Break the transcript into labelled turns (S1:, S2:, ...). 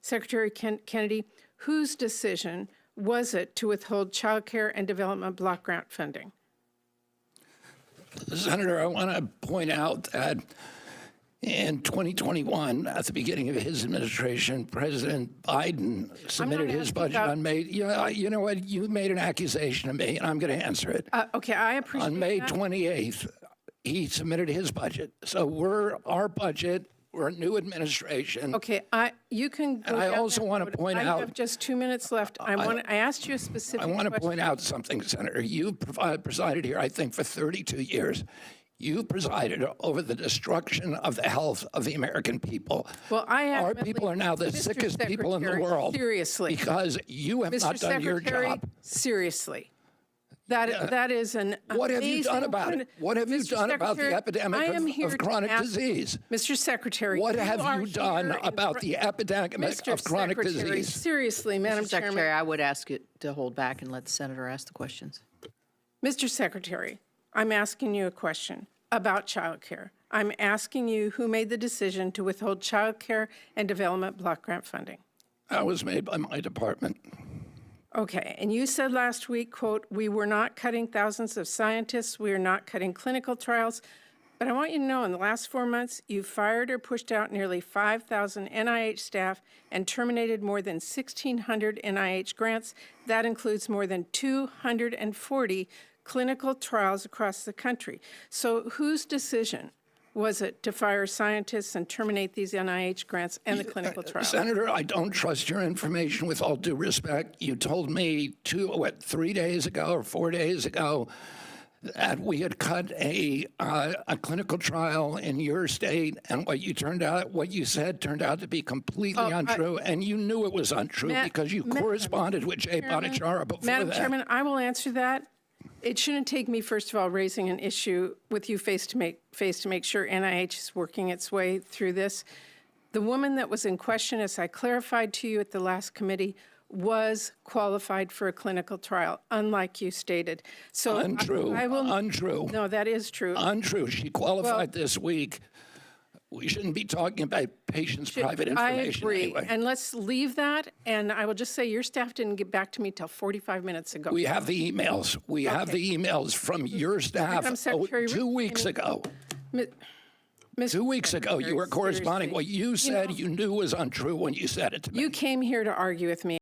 S1: Secretary Kennedy, whose decision was it to withhold child care and development block grant funding?
S2: Senator, I want to point out that in 2021, at the beginning of his administration, President Biden submitted his budget on May. You know what? You made an accusation of me, and I'm going to answer it.
S1: Okay, I appreciate
S2: On May
S1: that.
S2: 28th, he submitted his budget. So our budget. We're a new administration.
S1: Okay, you can go.
S2: And I
S1: down
S2: also
S1: that
S2: want
S1: road.
S2: to point
S1: I
S2: out.
S1: have just 2 minutes left. I asked you a specific.
S2: I want to
S1: question.
S2: point out something, Senator. You presided here, I think, for 32 years. You presided over the destruction of the health of the American people.
S1: Well,
S2: Our people are now the sickest people in the world.
S1: Seriously.
S2: Because you have not done your job.
S1: Seriously. That is an
S2: What have you done about it? What have you done about the epidemic of chronic disease?
S1: Mr. Secretary,
S2: what have you done about the epidemic of chronic disease?
S1: Seriously, Madam
S3: Secretary,
S1: Chairman.
S3: I would ask you to hold back and let the senator ask the questions.
S1: Mr. Secretary, I'm asking you a question about child care. I'm asking you who made the decision to withhold child care and development block grant funding.
S2: That was made by my department.
S1: Okay, and you said last week, quote, we were not cutting thousands of scientists, we are not cutting clinical trials, but I want you to know in the last 4 months, you fired or pushed out nearly 5,000 NIH staff and terminated more than 1,600 NIH grants. That includes more than 240 clinical trials across the country. So whose decision was it to fire scientists and terminate these NIH grants and the clinical trials?
S2: Senator, I don't trust your information with all due respect. You told me 3 days ago or 4 days ago that we had cut a clinical trial in your state, and what you said turned out to be completely untrue, and you knew it was untrue because you corresponded with Jay Bhattacharya before
S1: Madam
S2: that.
S1: Chairman, I will answer that. It shouldn't take me, first of all, raising an issue with you face to make sure NIH is working its way through this. The woman that was in question, as I clarified to you at the last committee, was qualified for a clinical trial, unlike you stated. So
S2: Untrue. Untrue.
S1: No, that is true.
S2: Untrue. She qualified this week. We shouldn't be talking about patients' private information.
S1: I agree.
S2: Anyway.
S1: And let's leave that. And I will just say your staff didn't get back to me till 45 minutes ago.
S2: We have the emails. We have the emails from your staff 2 weeks ago. 2 weeks ago, you were corresponding. What you said you knew was untrue when you said it to me.
S1: You came here to argue with me.